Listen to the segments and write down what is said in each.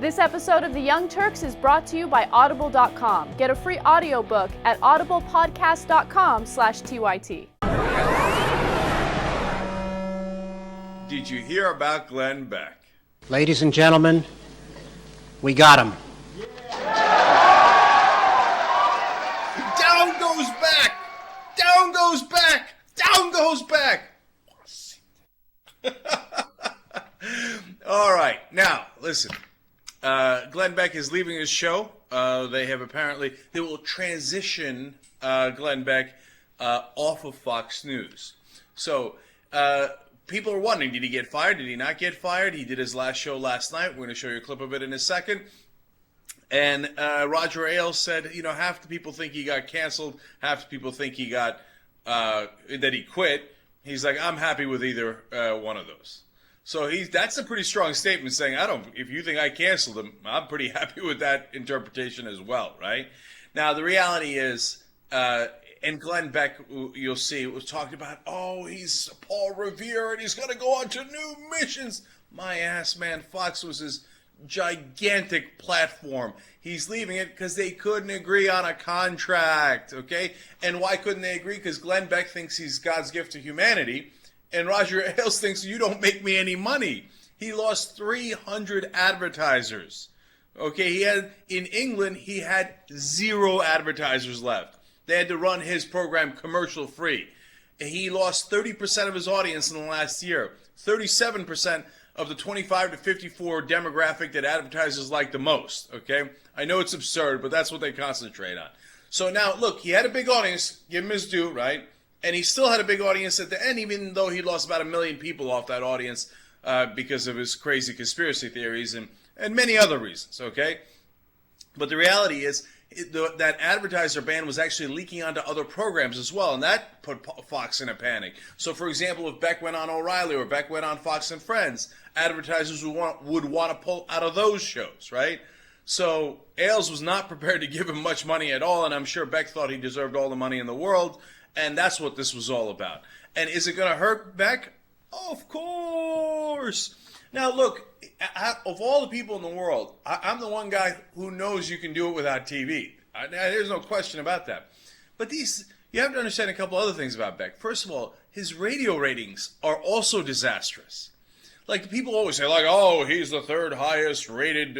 This episode of the Young Turks is brought to you by Audible.com. Get a free audiobook at audiblepodcast.com/TYT. Did you hear about Glenn Beck? Ladies and gentlemen, we got him. Down goes Beck! Down goes Beck! Down goes Beck! All right, now, listen. Glenn Beck is leaving his show. They will transition Glenn Beck off of Fox News. So, people are wondering, did he get fired? Did he not get fired? He did his last show last night. We're going to show you a clip of it in a second. And Roger Ailes said, half the people think he got canceled, half the people think he got, that he quit. He's like, I'm happy with either one of those. So that's a pretty strong statement saying, if you think I canceled him, I'm pretty happy with that interpretation as well, right? Now, the reality is, and Glenn Beck, you'll see, it was talked about, he's Paul Revere and he's going to go on to new missions. My ass, man, Fox was his gigantic platform. He's leaving it because they couldn't agree on a contract, okay? And why couldn't they agree? Because Glenn Beck thinks he's God's gift to humanity, and Roger Ailes thinks you don't make me any money. He lost 300 advertisers, okay? In England, he had 0 advertisers left. They had to run his program commercial free. He lost 30% of his audience in the last year, 37% of the 25 to 54 demographic that advertisers like the most, okay? I know it's absurd, but that's what they concentrate on. So now, look, he had a big audience, give him his due, right? And he still had a big audience at the end, even though he lost about 1 million people off that audience because of his crazy conspiracy theories and many other reasons, okay? But the reality is that advertiser ban was actually leaking onto other programs as well, and that put Fox in a panic. So, for example, if Beck went on O'Reilly or Beck went on Fox and Friends, advertisers would want to pull out of those shows, right? So Ailes was not prepared to give him much money at all, and I'm sure Beck thought he deserved all the money in the world, and that's what this was all about. And is it going to hurt Beck? Of course. Now, look, of all the people in the world, I'm the one guy who knows you can do it without TV. There's no question about that. But you have to understand a couple other things about Beck. First of all, his radio ratings are also disastrous. Like, people always say, he's the third highest rated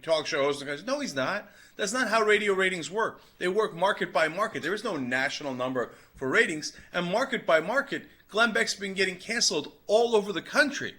talk show host in the country. No, he's not. That's not how radio ratings work. They work market by market. There is no national number for ratings. And market by market, Glenn Beck's been getting canceled all over the country.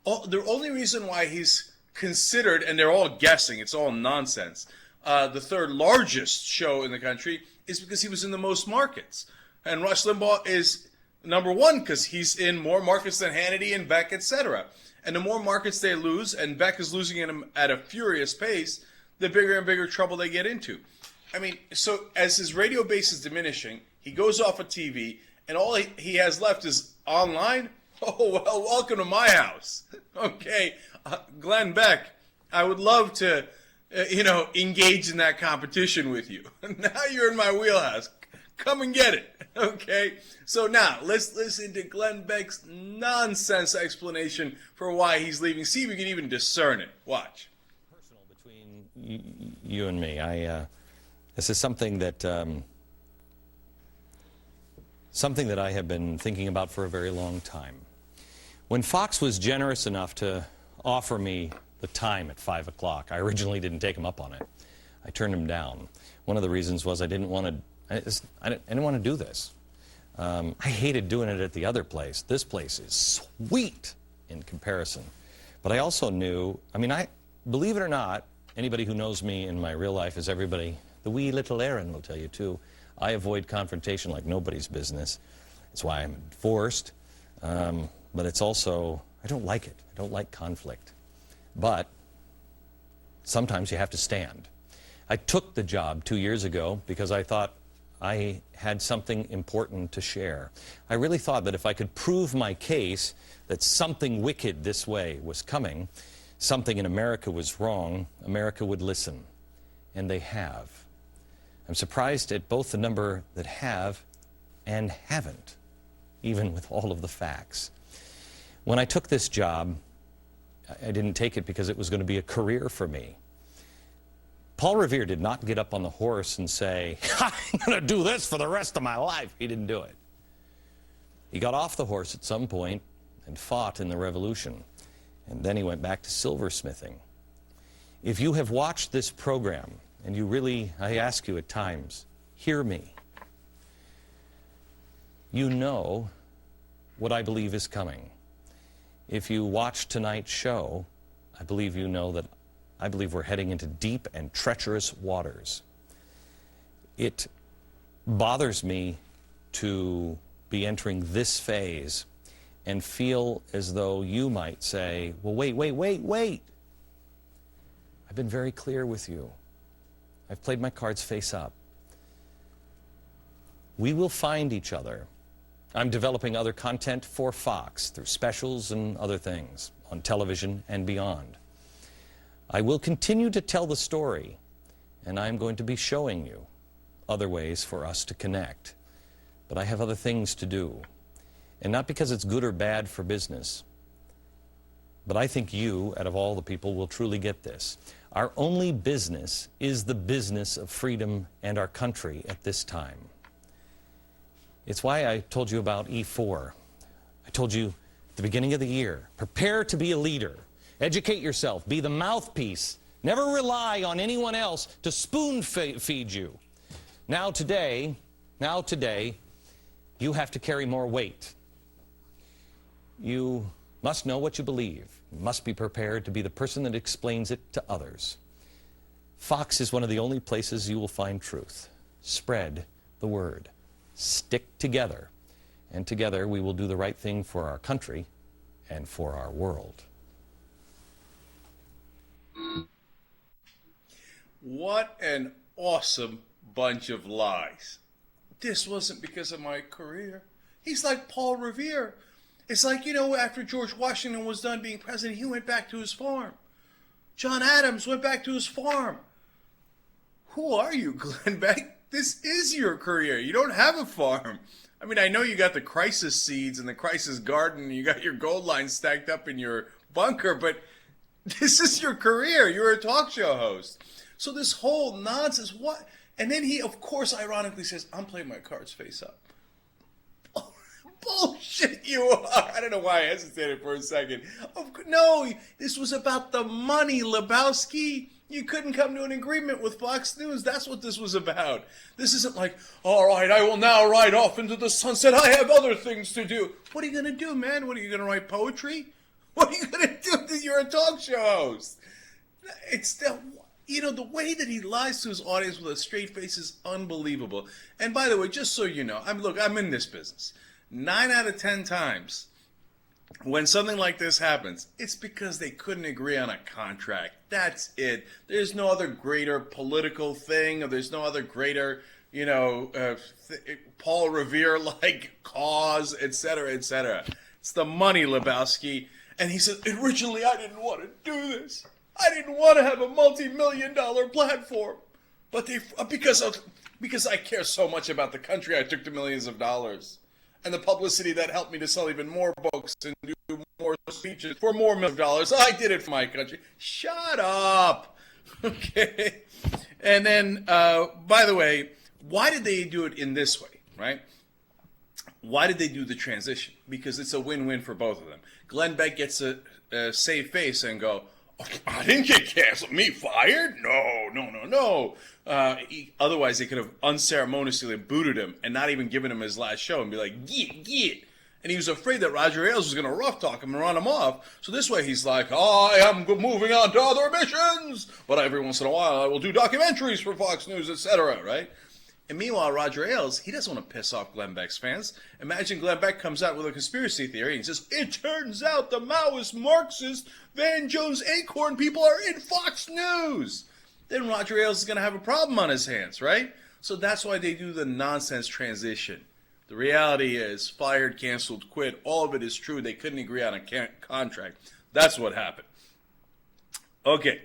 The only reason why he's considered, and they're all guessing, it's all nonsense, the third largest show in the country is because he was in the most markets. And Rush Limbaugh is number one because he's in more markets than Hannity and Beck, etc. And the more markets they lose, and Beck is losing them at a furious pace, the bigger and bigger trouble they get into. I mean, so as his radio base is diminishing, he goes off of TV, and all he has left is online. Oh, well, welcome to my house. Okay, Glenn Beck, I would love to, engage in that competition with you. Now you're in my wheelhouse. Come and get it, okay? So now, let's listen to Glenn Beck's nonsense explanation for why he's leaving. See if you can even discern it. Watch. Personal between you and me. This is something that I have been thinking about for a very long time. When Fox was generous enough to offer me the time at 5 o'clock, I originally didn't take him up on it. I turned him down. One of the reasons was I didn't want to do this. I hated doing it at the other place. This place is sweet in comparison. But I also knew, believe it or not, anybody who knows me in my real life, as everybody, the wee little Aaron will tell you too, I avoid confrontation like nobody's business. That's why I'm divorced. But it's also, I don't like it. I don't like conflict. But sometimes you have to stand. I took the job 2 years ago because I thought I had something important to share. I really thought that if I could prove my case that something wicked this way was coming, something in America was wrong, America would listen. And they have. I'm surprised at both the number that have and haven't, even with all of the facts. When I took this job, I didn't take it because it was going to be a career for me. Paul Revere did not get up on the horse and say, I'm going to do this for the rest of my life. He didn't do it. He got off the horse at some point and fought in the Revolution. And then he went back to silversmithing. If you have watched this program, and you really, I ask you at times, hear me. You know what I believe is coming. If you watch tonight's show, I believe you know that I believe we're heading into deep and treacherous waters. It bothers me to be entering this phase and feel as though you might say, well, wait. I've been very clear with you. I've played my cards face up. We will find each other. I'm developing other content for Fox through specials and other things on television and beyond. I will continue to tell the story, and I'm going to be showing you other ways for us to connect. But I have other things to do. And not because it's good or bad for business, but I think you, out of all the people, will truly get this. Our only business is the business of freedom and our country at this time. It's why I told you about E4. I told you at the beginning of the year, prepare to be a leader. Educate yourself. Be the mouthpiece. Never rely on anyone else to spoon feed you. Now today, you have to carry more weight. You must know what you believe. You must be prepared to be the person that explains it to others. Fox is one of the only places you will find truth. Spread the word. Stick together. And together we will do the right thing for our country and for our world. What an awesome bunch of lies. This wasn't because of my career. He's like Paul Revere. It's like, you know, after George Washington was done being president, he went back to his farm. John Adams went back to his farm. Who are you, Glenn Beck? This is your career. You don't have a farm. I mean, I know you got the crisis seeds and the crisis garden, and you got your gold line stacked up in your bunker, but this is your career. You're a talk show host. So this whole nonsense, what? And then he, of course, ironically says, I'm playing my cards face up. Bullshit you are. I don't know why I hesitated for a second. No, this was about the money, Lebowski. You couldn't come to an agreement with Fox News. That's what this was about. This isn't like, all right, I will now ride off into the sunset. I have other things to do. What are you going to do, man? What are you going to write poetry? What are you going to do? You're a talk show host. It's the... You know, the way that he lies to his audience with a straight face is unbelievable. And by the way, just so you know, I'm in this business. 9 out of 10 times, when something like this happens, it's because they couldn't agree on a contract. That's it. There's no other greater political thing, or there's no other greater, you know, Paul Revere-like cause, etc., etc. It's the money, Lebowski. And he said, originally I didn't want to do this. I didn't want to have a multi-million-dollar platform, but because I care so much about the country, I took the millions of dollars and the publicity that helped me to sell even more books and do more speeches for more millions of dollars. I did it for my country. Shut up, okay? And then, by the way, why did they do it in this way, right? Why did they do the transition? Because it's a win-win for both of them. Glenn Beck gets a save face and go, I didn't get canceled. Me fired? No. Otherwise, they could have unceremoniously booted him and not even given him his last show and be like, get. And he was afraid that Roger Ailes was going to rough talk him and run him off. So this way he's like, I am moving on to other missions. But every once in a while, I will do documentaries for Fox News, etc., right? And meanwhile, Roger Ailes, he doesn't want to piss off Glenn Beck's fans. Imagine Glenn Beck comes out with a conspiracy theory and says, it turns out the Maoist, Marxist, Van Jones Acorn people are in Fox News. Then Roger Ailes is going to have a problem on his hands, right? So that's why they do the nonsense transition. The reality is, fired, canceled, quit, all of it is true. They couldn't agree on a contract. That's what happened. Okay.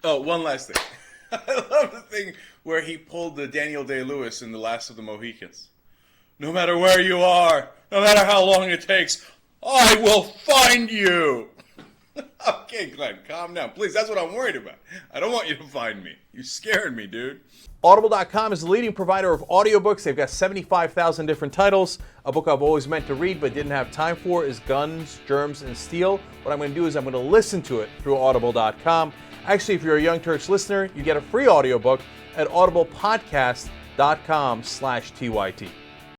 Oh, one last thing. I love the thing where he pulled the Daniel Day-Lewis in The Last of the Mohicans. No matter where you are, no matter how long it takes, I will find you. Okay, Glenn, calm down. Please, that's what I'm worried about. I don't want you to find me. You're scaring me, dude. Audible.com is the leading provider of audiobooks. They've got 75,000 different titles. A book I've always meant to read but didn't have time for is Guns, Germs, and Steel. What I'm going to do is I'm going to listen to it through Audible.com. Actually, if you're a Young Turks listener, you get a free audiobook at audiblepodcast.com/TYT.